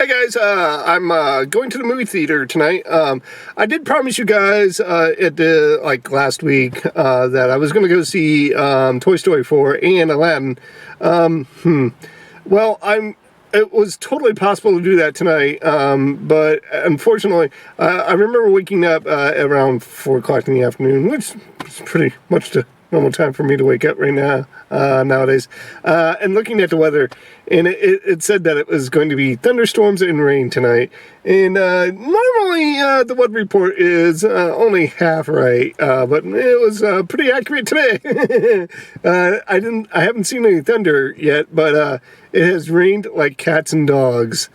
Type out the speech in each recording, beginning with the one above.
Hi guys, I'm going to the movie theater tonight. I did promise you guys at the last week that I was going to go see Toy Story 4 and Aladdin. Well, it was totally possible to do that tonight, but unfortunately, I remember waking up around 4 o'clock in the afternoon, which is pretty much the normal time for me to wake up right now nowadays, and looking at the weather, and it said that it was going to be thunderstorms and rain tonight. And normally the weather report is only half right, but it was pretty accurate today. I haven't seen any thunder yet, but it has rained like cats and dogs.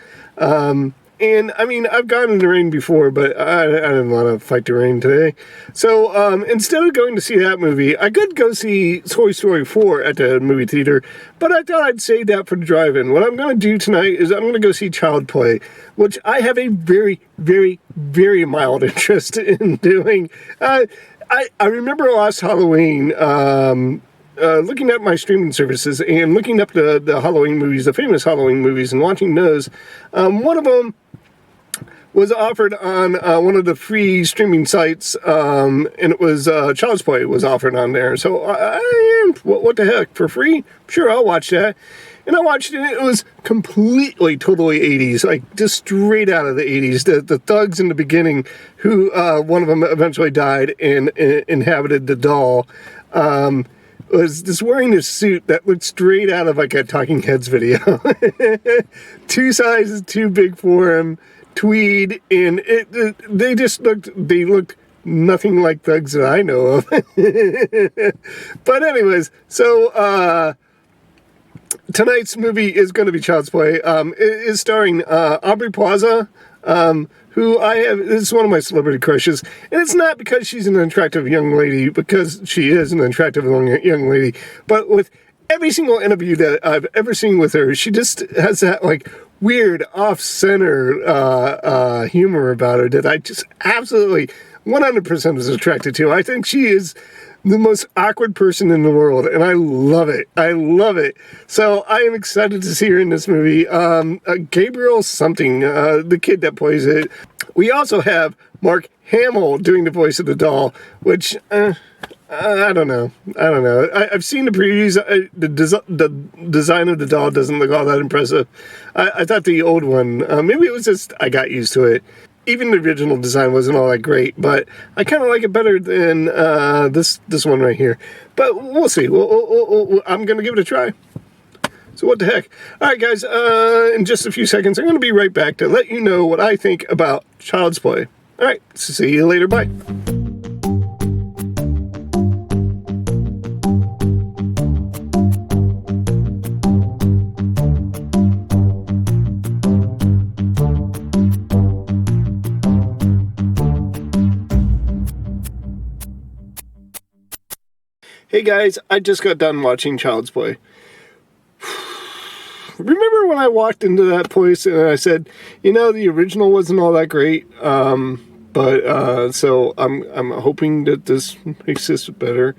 And I mean, I've gone in the rain before, but I didn't want to fight the rain today. So instead of going to see that movie, I could go see Toy Story 4 at the movie theater, but I thought I'd save that for the drive-in. What I'm going to do tonight is I'm going to go see Child's Play, which I have a very, very, very mild interest in doing. I remember last Halloween, looking at my streaming services and looking up the Halloween movies, the famous Halloween movies, and watching those. One of them was offered on one of the free streaming sites, and it was Child's Play was offered on there. So what the heck, for free? Sure, I'll watch that. And I watched it, and it was completely, totally 80s, like just straight out of the 80s. The thugs in the beginning, who one of them eventually died and inhabited the doll, was just wearing this suit that looked straight out of like a Talking Heads video. 2 sizes too big for him, tweed, and they looked nothing like thugs that I know of. But anyways, so tonight's movie is going to be Child's Play. It is starring Aubrey Plaza, who this is one of my celebrity crushes, and it's not because she's an attractive young lady, because she is an attractive young lady, but with every single interview that I've ever seen with her, she just has that weird off-center humor about her that I just absolutely 100% is attracted to. I think she is the most awkward person in the world, and I love it. I love it. So I am excited to see her in this movie. Gabriel something, the kid that plays it. We also have Mark Hamill doing the voice of the doll, which I don't know. I've seen the previews. The design of the doll doesn't look all that impressive. I thought the old one, maybe it was just I got used to it. Even the original design wasn't all that great, but I kind of like it better than this one right here. But we'll see. I'm going to give it a try. So what the heck? All right, guys, in just a few seconds, I'm going to be right back to let you know what I think about Child's Play. All right, see you later. Bye. Hey guys, I just got done watching Child's Play. Remember when I walked into that place and I said, the original wasn't all that great, so I'm hoping that this makes this better.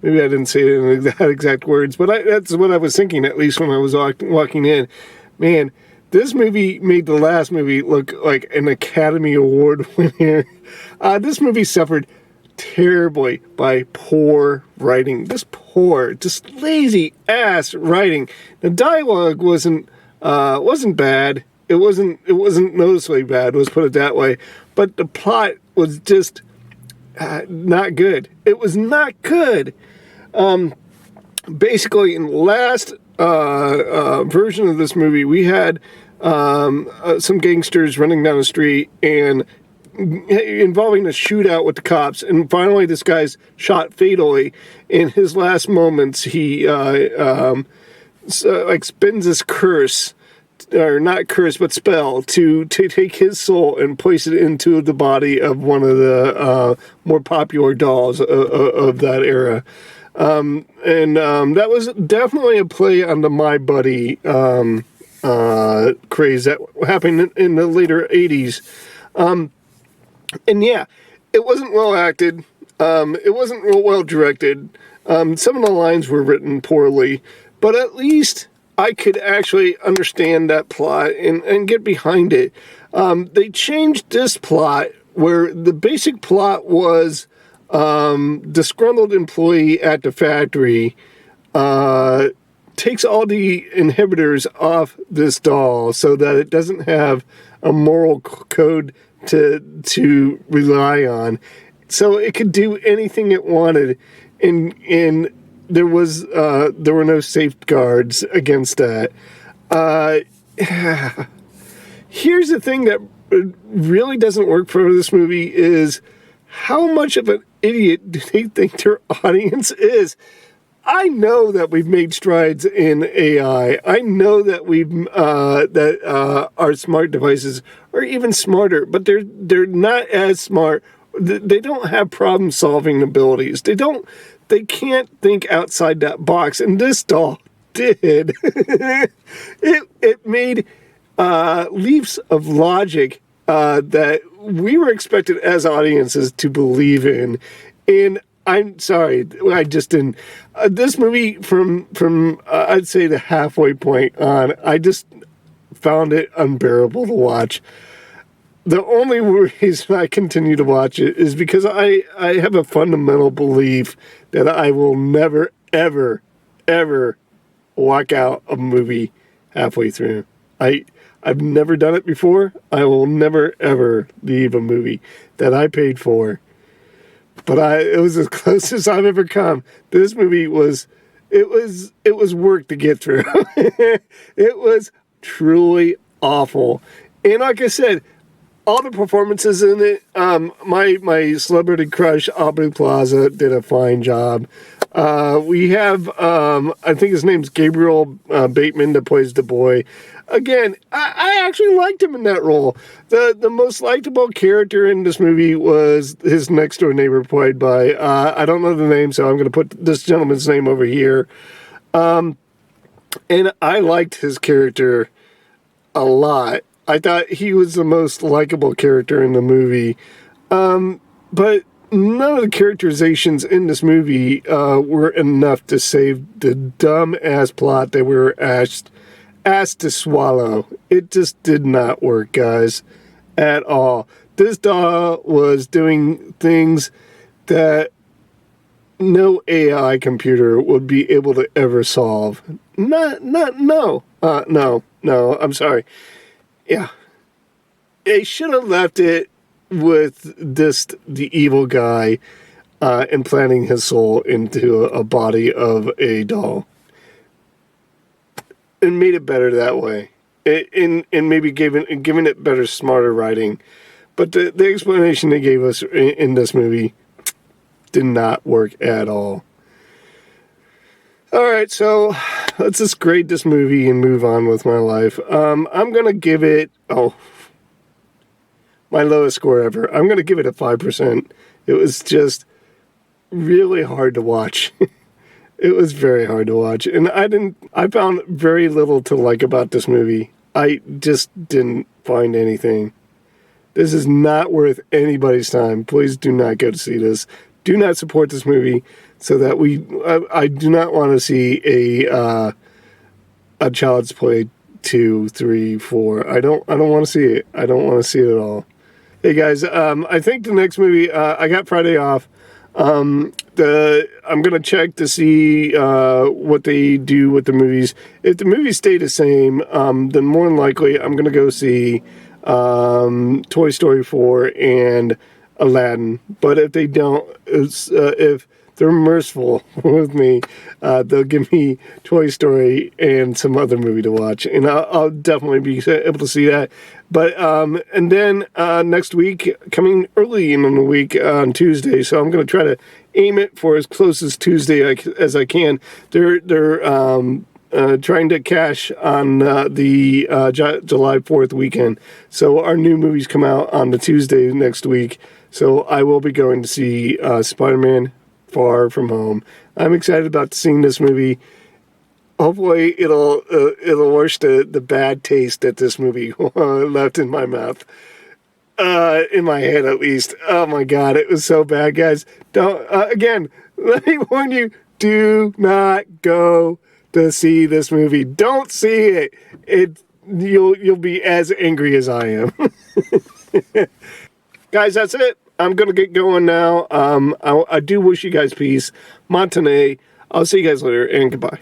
Maybe I didn't say it in that exact words, but that's what I was thinking, at least when I was walking in. Man, this movie made the last movie look like an Academy Award winner. This movie suffered terribly by poor writing. Just lazy ass writing. The dialogue wasn't bad. It wasn't noticeably bad, let's put it that way. But the plot was just not good. It was not good. Basically, in the last version of this movie, we had some gangsters running down the street and involving a shootout with the cops, and finally this guy's shot fatally. In his last moments, he spins this curse, or not curse, but spell, to take his soul and place it into the body of one of the more popular dolls of that era. That was definitely a play on the My Buddy craze that happened in the later 80s. And yeah, it wasn't well acted. It wasn't real well directed. Some of the lines were written poorly, but at least I could actually understand that plot and get behind it. They changed this plot where the basic plot was disgruntled employee at the factory takes all the inhibitors off this doll so that it doesn't have a moral code to rely on, so it could do anything it wanted, and there were no safeguards against that. Here's the thing that really doesn't work for this movie is how much of an idiot do they think their audience is? I know that we've made strides in AI. I know that our smart devices are even smarter, but they're not as smart. They don't have problem-solving abilities. They can't think outside that box, and this doll did. It made leaps of logic that we were expected as audiences to believe in. And I'm sorry, I just didn't. This movie, from I'd say the halfway point on, I just found it unbearable to watch. The only reason I continue to watch it is because I have a fundamental belief that I will never, ever, ever walk out a movie halfway through. I've never done it before. I will never, ever leave a movie that I paid for. But it was as close as I've ever come. This movie was work to get through. It was truly awful. And like I said, all the performances in it, my celebrity crush, Aubrey Plaza, did a fine job. We have, I think his name's Gabriel Bateman, that plays the boy. Again, I actually liked him in that role. The most likable character in this movie was his next door neighbor, played by, I don't know the name, so I'm going to put this gentleman's name over here. And I liked his character a lot. I thought he was the most likable character in the movie. But none of the characterizations in this movie were enough to save the dumb-ass plot they were asked to swallow. It just did not work, guys, at all. This doll was doing things that no AI computer would be able to ever solve. No, I'm sorry. Yeah. They should have left it with the evil guy implanting his soul into a body of a doll. And made it better that way. And maybe giving it better, smarter writing. But the explanation they gave us in this movie did not work at all. Alright, so let's just grade this movie and move on with my life. I'm going to give it, my lowest score ever. I'm going to give it a 5%. It was just really hard to watch. It was very hard to watch. And I found very little to like about this movie. I just didn't find anything. This is not worth anybody's time. Please do not go to see this. Do not support this movie so that I do not want to see a Child's Play 2, 3, 4. I don't want to see it. I don't want to see it at all. Hey guys, I think the next movie, I got Friday off. I'm gonna check to see what they do with the movies. If the movies stay the same, then more than likely I'm gonna go see Toy Story 4 and Aladdin. But if they don't, if they're merciful with me, they'll give me Toy Story and some other movie to watch, and I'll definitely be able to see that. But and then next week, coming early in the week on Tuesday, so I'm going to try to aim it for as close as Tuesday as I can. They're trying to cash on the July 4th weekend, so our new movies come out on the Tuesday next week. So I will be going to see Spider-Man Far From Home. I'm excited about seeing this movie. Hopefully it'll wash the bad taste that this movie left in my mouth. In my head, at least. Oh my God, it was so bad, guys. Don't, again, let me warn you, do not go to see this movie. Don't see it. You'll be as angry as I am. Guys, that's it. I'm gonna get going now. I do wish you guys peace. Matane. I'll see you guys later, and goodbye.